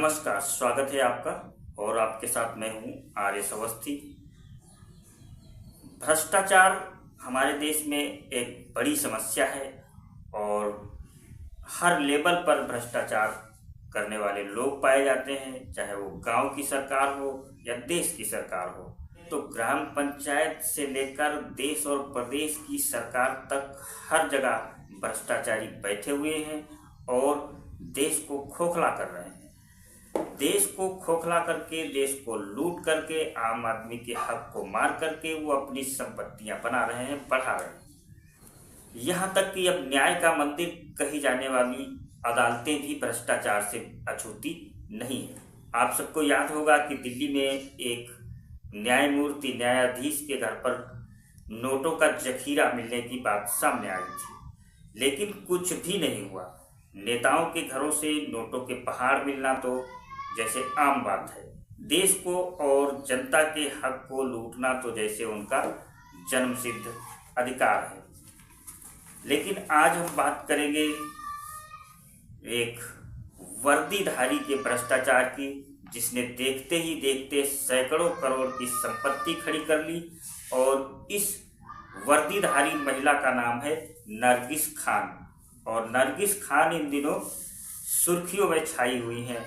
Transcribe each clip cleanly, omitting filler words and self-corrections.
नमस्कार, स्वागत है आपका। और आपके साथ मैं हूं आर्य अवस्थी। भ्रष्टाचार हमारे देश में एक बड़ी समस्या है और हर लेवल पर भ्रष्टाचार करने वाले लोग पाए जाते हैं, चाहे वो गांव की सरकार हो या देश की सरकार हो। तो ग्राम पंचायत से लेकर देश और प्रदेश की सरकार तक हर जगह भ्रष्टाचारी बैठे हुए हैं और देश को खोखला कर रहे हैं। देश को खोखला करके, देश को लूट करके, आम आदमी के हक को मार करके वो अपनी संपत्तियां बना रहे हैं, बढ़ा रहे हैं। यहाँ तक कि अब न्याय का मंदिर कही जाने वाली अदालतें भी भ्रष्टाचार से अछूती नहीं है। आप सबको याद होगा कि दिल्ली में एक न्यायमूर्ति न्यायाधीश के घर पर नोटों का जखीरा मिलने की बात सामने आई थी, लेकिन कुछ भी नहीं हुआ। नेताओं के घरों से नोटों के पहाड़ मिलना तो जैसे आम बात है। देश को और जनता के हक को लूटना तो जैसे उनका जन्मसिद्ध अधिकार है। लेकिन आज हम बात करेंगे एक वर्दीधारी के भ्रष्टाचार की, जिसने देखते ही देखते सैकड़ों करोड़ की संपत्ति खड़ी कर ली। और इस वर्दीधारी महिला का नाम है नरगिस खान। और नरगिस खान इन दिनों सुर्खियों में छाई हुई हैं।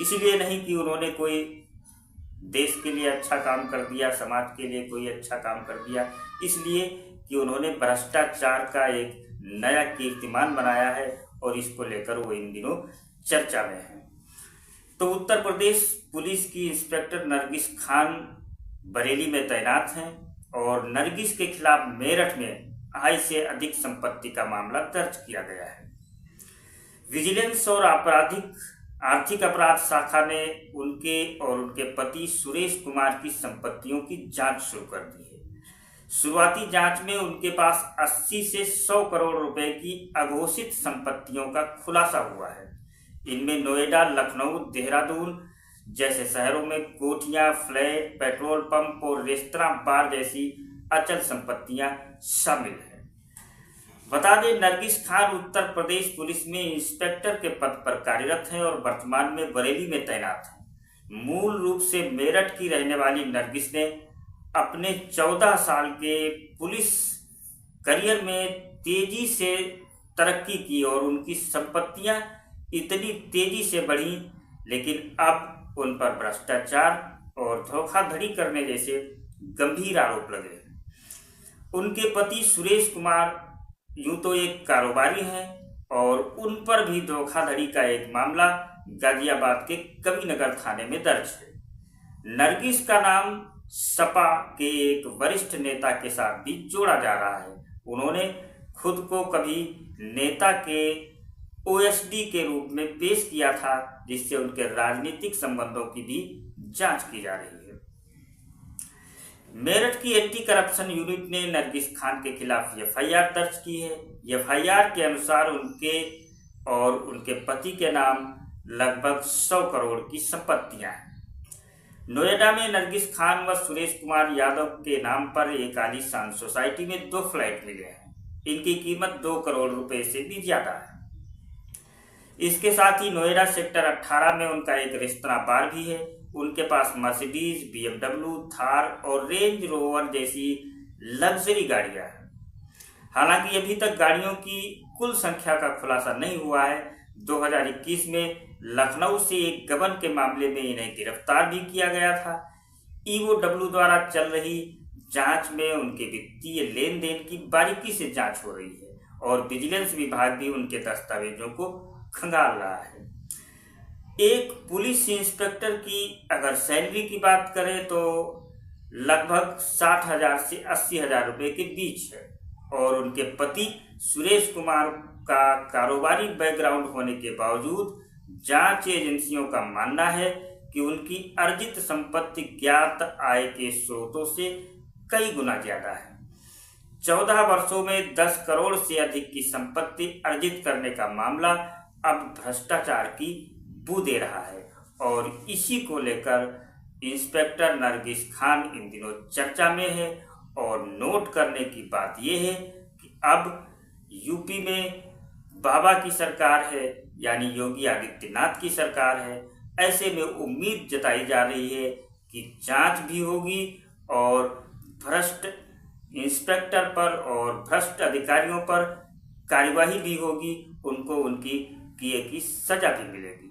इसलिए नहीं कि उन्होंने कोई देश के लिए अच्छा काम कर दिया, समाज के लिए कोई अच्छा काम कर दिया, इसलिए कि उन्होंने भ्रष्टाचार का एक नया कीर्तिमान बनाया है और इसको लेकर वो इन दिनों चर्चा में है। तो उत्तर प्रदेश पुलिस की इंस्पेक्टर नरगिस खान बरेली में तैनात हैं और नरगिस के खिलाफ मेरठ में आय से अधिक संपत्ति का मामला दर्ज किया गया है। विजिलेंस और आर्थिक अपराध शाखा ने उनके और उनके पति सुरेश कुमार की संपत्तियों की जांच शुरू कर दी है। शुरुआती जांच में उनके पास 80 से 100 करोड़ रुपए की अघोषित संपत्तियों का खुलासा हुआ है। इनमें नोएडा, लखनऊ, देहरादून जैसे शहरों में कोठियां, फ्लैट, पेट्रोल पंप और रेस्तरां, बार जैसी अचल संपत्तियां शामिल हैं। बता दें, नरगिस खान उत्तर प्रदेश पुलिस में इंस्पेक्टर के पद पर कार्यरत हैं और वर्तमान में बरेली में तैनात हैं। मूल रूप से मेरठ की रहने वाली नरगिस ने अपने 14 साल के पुलिस करियर में तेजी से तरक्की की और उनकी संपत्तियां इतनी तेजी से बढ़ी, लेकिन अब उन पर भ्रष्टाचार और धोखाधड़ी करने जैसे गंभीर आरोप लगे। उनके पति सुरेश कुमार यूं तो एक कारोबारी हैं और उन पर भी धोखाधड़ी का एक मामला गाजियाबाद के कविनगर थाने में दर्ज है। नरगिस का नाम सपा के एक वरिष्ठ नेता के साथ भी जोड़ा जा रहा है। उन्होंने खुद को कभी नेता के ओएसडी के रूप में पेश किया था, जिससे उनके राजनीतिक संबंधों की भी जांच की जा रही है। मेरठ की एंटी करप्शन यूनिट ने नरगिस खान के खिलाफ एफआईआर दर्ज की है। एफआईआर के अनुसार उनके और उनके पति के नाम लगभग 100 करोड़ की संपत्तियां हैं। नोएडा में नरगिस खान व सुरेश कुमार यादव के नाम पर एक आलीशान सोसाइटी में 2 फ्लैट मिले हैं। इनकी कीमत 2 करोड़ रुपए से भी ज्यादा है। इसके साथ ही नोएडा सेक्टर 18 में उनका एक रेस्तरां बार भी है। उनके पास मर्सिडीज, BMW, थार और रेंज रोवर जैसी लग्जरी गाड़ियां हैं। हालांकि अभी तक गाड़ियों की कुल संख्या का खुलासा नहीं हुआ है। 2021 में लखनऊ से एक गबन के मामले में इन्हें गिरफ्तार भी किया गया था। EOW द्वारा चल रही जांच में उनके वित्तीय लेन देन की बारीकी से जांच हो रही है और विजिलेंस विभाग भी उनके दस्तावेजों को खंगाल रहा है। एक पुलिस इंस्पेक्टर की अगर सैलरी की बात करें तो लगभग 60,000 से 80,000 रुपए के बीच है और उनके पति सुरेश कुमार का कारोबारी बैकग्राउंड होने के बावजूद जांच एजेंसियों का मानना है कि उनकी अर्जित संपत्ति ज्ञात आय के स्रोतों से कई गुना ज्यादा है। 14 वर्षों में 10 करोड़ से अधिक की संपत्ति अर्जित करने का मामला अब भ्रष्टाचार की बू दे रहा है और इसी को लेकर इंस्पेक्टर नरगिस खान इन दिनों चर्चा में है। और नोट करने की बात यह है कि अब यूपी में बाबा की सरकार है, यानी योगी आदित्यनाथ की सरकार है। ऐसे में उम्मीद जताई जा रही है कि जांच भी होगी और भ्रष्ट इंस्पेक्टर पर और भ्रष्ट अधिकारियों पर कार्यवाही भी होगी, उनको उनकी किए की सजा भी मिलेगी।